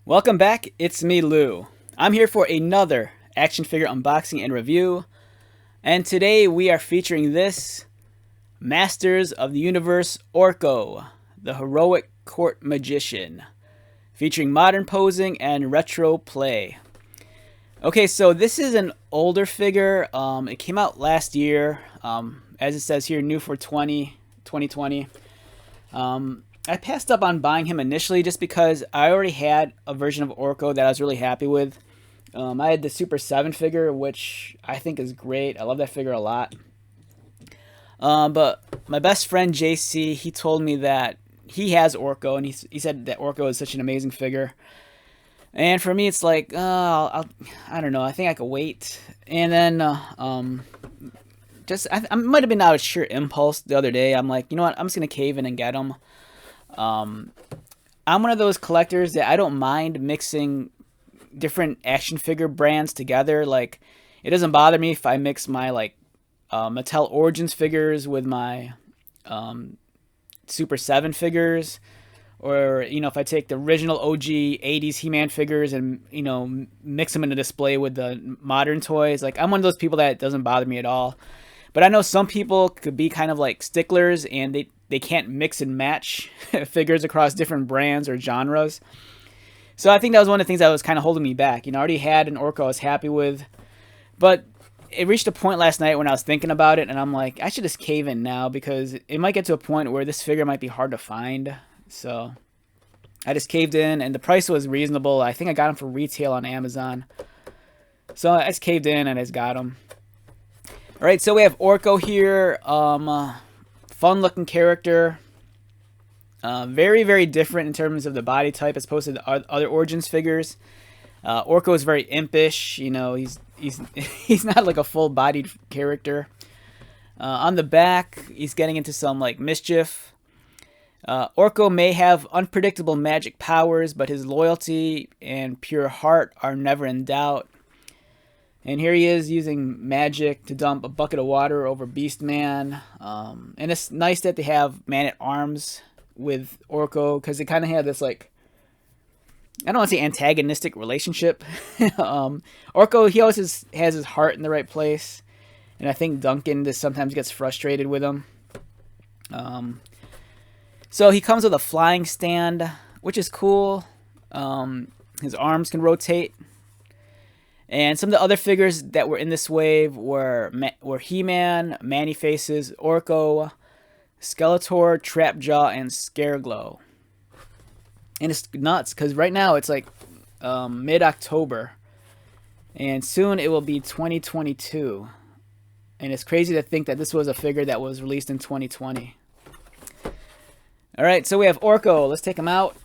Welcome back, it's me, Lou. I'm here for another action figure unboxing and review, and today we are featuring this Masters of the Universe Orko, the Heroic Court Magician, featuring modern posing and retro play. Okay, so this is an older figure. It came out last year, as it says here, new for 2020. I passed up on buying him initially just because I already had a version of Orko that I was really happy with. I had the Super 7 figure, which I think is great. I love that figure a lot. But my best friend JC, he told me that he has Orko, and he said that Orko is such an amazing figure. And for me, it's like, I don't know. I think I could wait. And then I might have been out of sheer impulse the other day. I'm like, you know what? I'm just gonna cave in and get him. I'm one of those collectors that I don't mind mixing different action figure brands together. Like, it doesn't bother me if I mix my Mattel Origins figures with my Super 7 figures, or if I take the original OG 80s He-Man figures and mix them in a display with the modern toys. Like, I'm one of those people that it doesn't bother me at all. But I know some people could be kind of like sticklers, and they can't mix and match figures across different brands or genres. So I think that was one of the things that was kind of holding me back. I already had an Orko I was happy with, but it reached a point last night when I was thinking about it, and I'm like, I should just cave in now because it might get to a point where this figure might be hard to find. So I just caved in, and the price was reasonable. I think I got him for retail on Amazon. So I just caved in and I just got him. All right, so we have Orko here. Fun looking character. Very, very different in terms of the body type as opposed to the other Origins figures. Orko is very impish. He's not like a full-bodied character. On the back, he's getting into some mischief. Orko may have unpredictable magic powers, but his loyalty and pure heart are never in doubt. And here he is using magic to dump a bucket of water over Beastman. And it's nice that they have Man-at-Arms with Orko, because they kind of have this, I don't want to say antagonistic relationship. Orko, he always has his heart in the right place. And I think Duncan just sometimes gets frustrated with him. So he comes with a flying stand, which is cool. His arms can rotate. And some of the other figures that were in this wave were He-Man, Man-E-Faces, Orko, Skeletor, Trapjaw, and Scareglow. And it's nuts because right now it's mid-October, and soon it will be 2022. And it's crazy to think that this was a figure that was released in 2020. All right, so we have Orko. Let's take him out.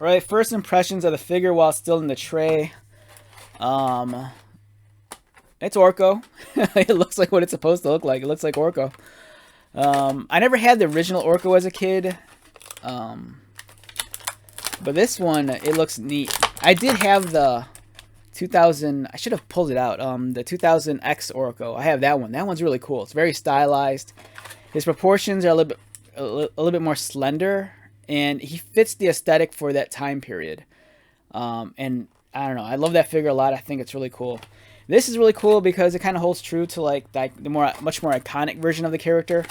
Alright, first impressions of the figure while still in the tray. It's Orko. It looks like what it's supposed to look like. It looks like Orko. I never had the original Orko as a kid. But this one, it looks neat. I did have the 2000, I should have pulled it out, the 2000X Orko. I have that one. That one's really cool. It's very stylized. His proportions are a little bit more slender. And he fits the aesthetic for that time period. And I don't know. I love that figure a lot. I think it's really cool. This is really cool because it kind of holds true to the much more iconic version of the character.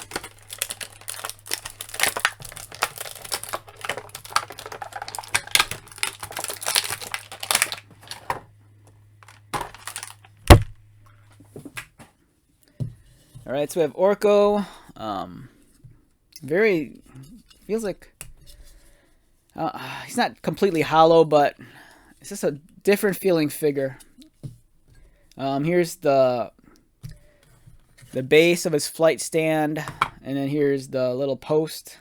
All right, so we have Orko. Feels like. He's not completely hollow, but it's just a different feeling figure. Here's the base of his flight stand, and then here's the little post.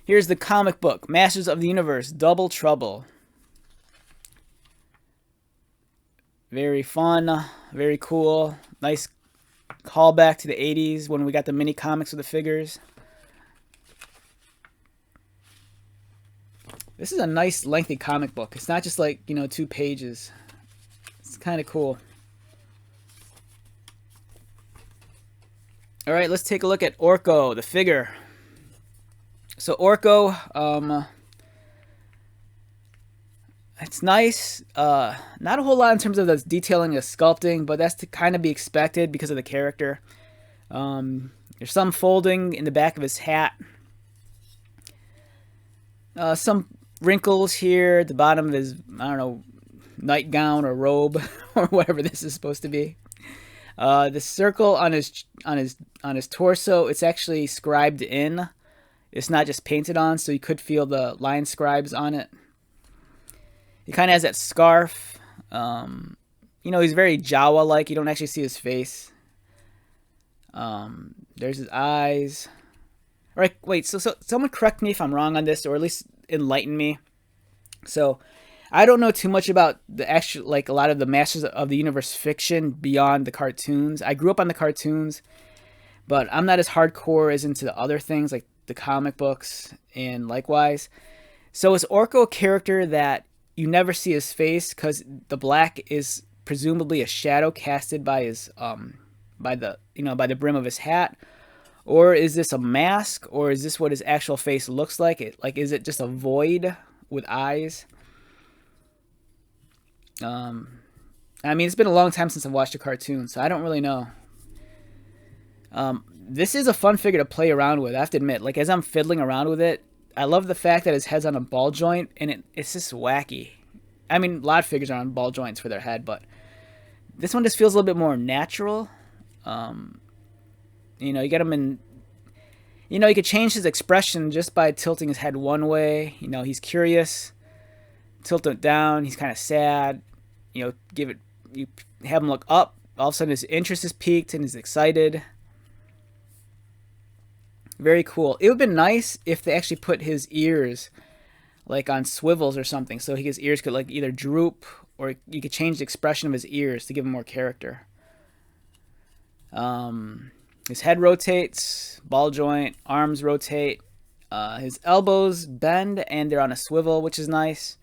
Here's the comic book, Masters of the Universe, Double Trouble. Very fun, very cool. Nice callback to the 80s when we got the mini comics with the figures. This is a nice lengthy comic book. It's not just like, 2 pages. It's kind of cool. All right, let's take a look at Orko, the figure. So Orko, it's nice. Not a whole lot in terms of the detailing, the sculpting, but that's to kind of be expected because of the character. There's some folding in the back of his hat. Some wrinkles here at the bottom of his, I don't know, nightgown or robe or whatever this is supposed to be. The circle on his torso, it's actually scribed in. It's not just painted on, so you could feel the line scribes on it. He kind of has that scarf. He's very Jawa-like. You don't actually see his face. There's his eyes. All right, wait, so someone correct me if I'm wrong on this, or at least enlighten me. So, I don't know too much about the actual, like, a lot of the Masters of the Universe fiction beyond the cartoons. I grew up on the cartoons, but I'm not as hardcore as into the other things, like the comic books, and likewise. So is Orko a character that you never see his face because the black is presumably a shadow casted by his by the brim of his hat, or is this a mask, or is this what his actual face looks like? Is it just a void with eyes? I mean, it's been a long time since I've watched a cartoon, so I don't really know. This is a fun figure to play around with, I have to admit. Like, as I'm fiddling around with it, I love the fact that his head's on a ball joint, and it's just wacky. I mean, a lot of figures are on ball joints for their head, but this one just feels a little bit more natural. You get him in... you could change his expression just by tilting his head one way. He's curious. Tilt it down, he's kind of sad. You have him look up. All of a sudden his interest is piqued and he's excited. Very cool. It would have been nice if they actually put his ears like on swivels or something, so his ears could like either droop, or you could change the expression of his ears to give him more character. His head rotates, ball joint, arms rotate. His elbows bend and they're on a swivel, which is nice.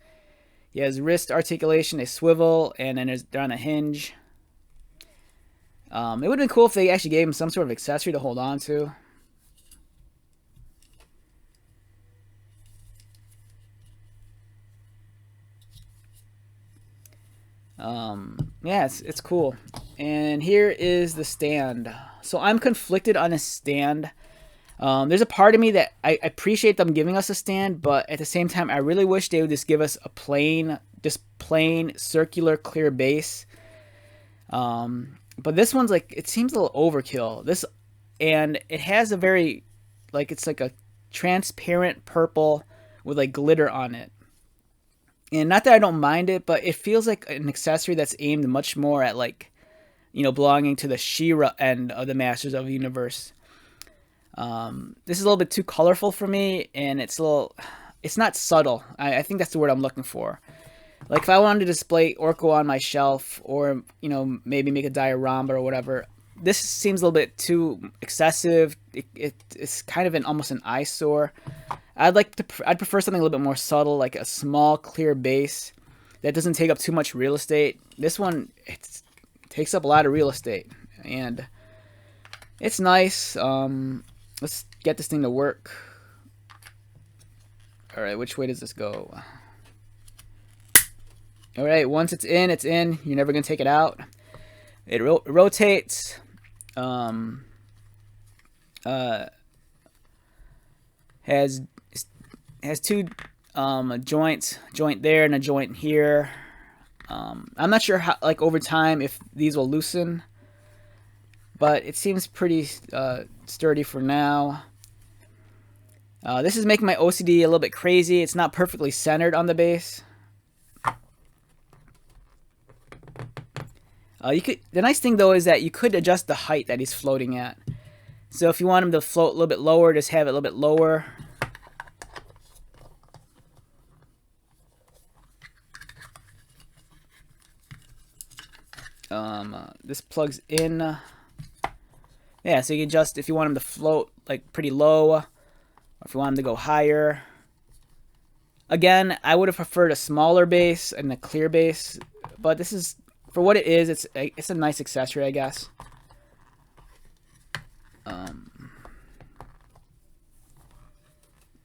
He has wrist articulation, they swivel, and then they're on a hinge. It would have been cool if they actually gave him some sort of accessory to hold on to. Yeah, it's cool. And here is the stand. So I'm conflicted on a stand. There's a part of me that I appreciate them giving us a stand, but at the same time, I really wish they would just give us a plain circular clear base. But this one's like, it seems a little overkill. And it has a very, like, it's like a transparent purple with like glitter on it. And not that I don't mind it, but it feels like an accessory that's aimed much more at, like, belonging to the She-Ra end of the Masters of the Universe. This is a little bit too colorful for me, and it's not subtle. I think that's the word I'm looking for. Like, if I wanted to display Orko on my shelf, or, maybe make a diorama or whatever, this seems a little bit too excessive. It's kind of almost an eyesore. I'd prefer something a little bit more subtle, like a small, clear base that doesn't take up too much real estate. This one, it takes up a lot of real estate, and it's nice. Let's get this thing to work. All right, which way does this go? All right, once it's in, it's in. You're never gonna take it out. It rotates. Has two a joint there and a joint here. I'm not sure how, like, over time, if these will loosen, but it seems pretty sturdy for now. This is making my OCD a little bit crazy. It's not perfectly centered on the base. The nice thing though is that you could adjust the height that he's floating at. So if you want him to float a little bit lower, just have it a little bit lower. This plugs in. Yeah, so you can adjust if you want him to float like pretty low, or if you want him to go higher. Again, I would have preferred a smaller base and a clear base, but this is, for what it is, it's a nice accessory, I guess.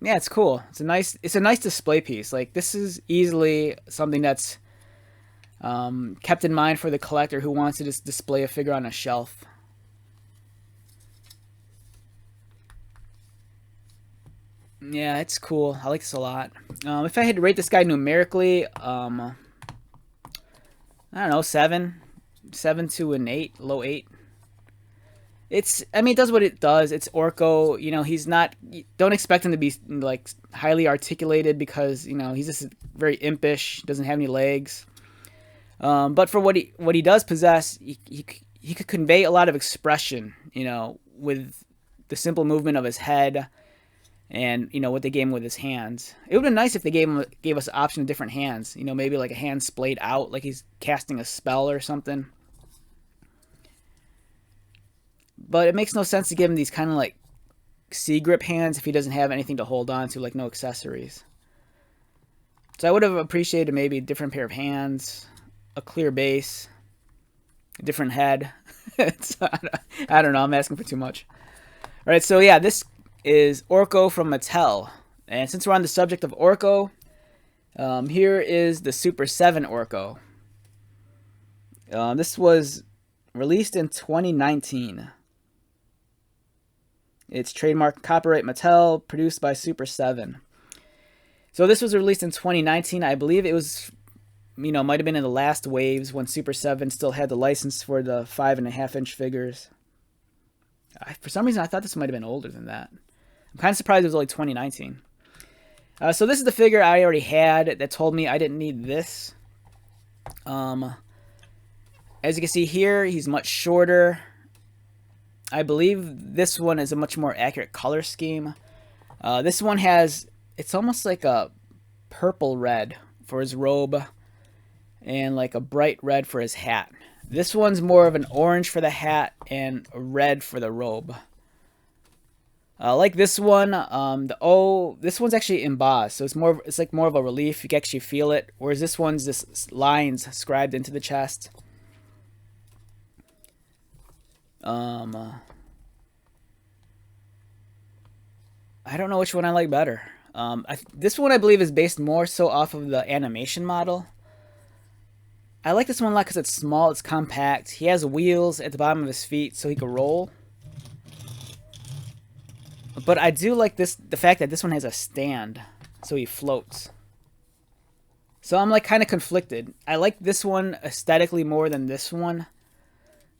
Yeah, it's cool. It's a nice display piece. Like, this is easily something that's kept in mind for the collector who wants to just display a figure on a shelf. Yeah, it's cool. I like this a lot. If I had to rate this guy numerically, I don't know, 7 to an 8, low 8. I mean, it does what it does. It's Orko. You know, he's not, don't expect him to be, like, highly articulated because, you know, he's just very impish, doesn't have any legs. But for what he does possess, he could convey a lot of expression, you know, with the simple movement of his head and, you know, what they gave him with his hands. It would have been nice if they gave us an option of different hands. You know, maybe like a hand splayed out, like he's casting a spell or something. But it makes no sense to give him these kind of like C-grip hands if he doesn't have anything to hold on to, like no accessories. So I would have appreciated maybe a different pair of hands, a clear base, a different head. I don't know, I'm asking for too much. All right, so yeah, this is Orko from Mattel. And since we're on the subject of Orko, here is the Super 7 Orko. This was released in 2019. It's trademark copyright Mattel, produced by Super 7. So this was released in 2019. I believe it was, you know, might have been in the last waves when Super 7 still had the license for the 5.5-inch figures. For some reason, I thought this might have been older than that. I'm kind of surprised it was only 2019. So this is the figure I already had that told me I didn't need this. As you can see here, he's much shorter. I believe this one is a much more accurate color scheme. This one has, it's almost like a purple red for his robe and like a bright red for his hat. This one's more of an orange for the hat and a red for the robe. Like this one, this one's actually embossed, so it's like more of a relief. You can actually feel it, whereas this one's just lines scribed into the chest. I don't know which one I like better. This one I believe is based more so off of the animation model. I like this one a lot because it's small, it's compact. He has wheels at the bottom of his feet so he can roll. But I do like the fact that this one has a stand, so he floats. So I'm like kind of conflicted. I like this one aesthetically more than this one.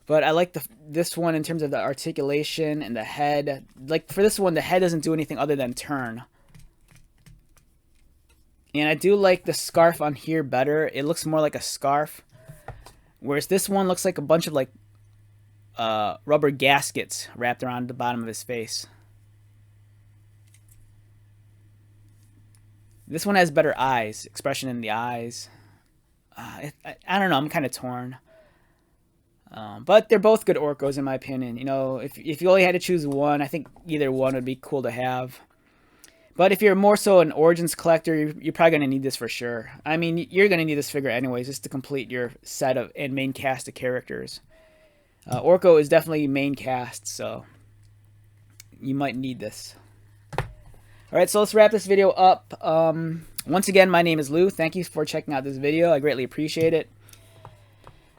But I like this one in terms of the articulation and the head. Like for this one, the head doesn't do anything other than turn. And I do like the scarf on here better. It looks more like a scarf. Whereas this one looks like a bunch of like rubber gaskets wrapped around the bottom of his face. This one has better eyes, expression in the eyes. I don't know, I'm kind of torn. But they're both good Orcos in my opinion. You know, if you only had to choose one, I think either one would be cool to have. But if you're more so an Origins collector, you're probably going to need this for sure. I mean, you're going to need this figure anyways, just to complete your set of and main cast of characters. Orko is definitely main cast, so you might need this. Alright, so let's wrap this video up. Once again, my name is Lou. Thank you for checking out this video. I greatly appreciate it.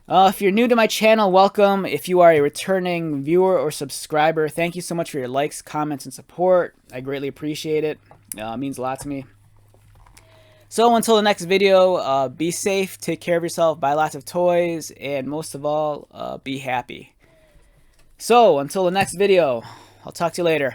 If you're new to my channel, welcome. If you are a returning viewer or subscriber, thank you so much for your likes, comments, and support. I greatly appreciate it. It means a lot to me. So until the next video, be safe, take care of yourself, buy lots of toys, and most of all, be happy. So until the next video, I'll talk to you later.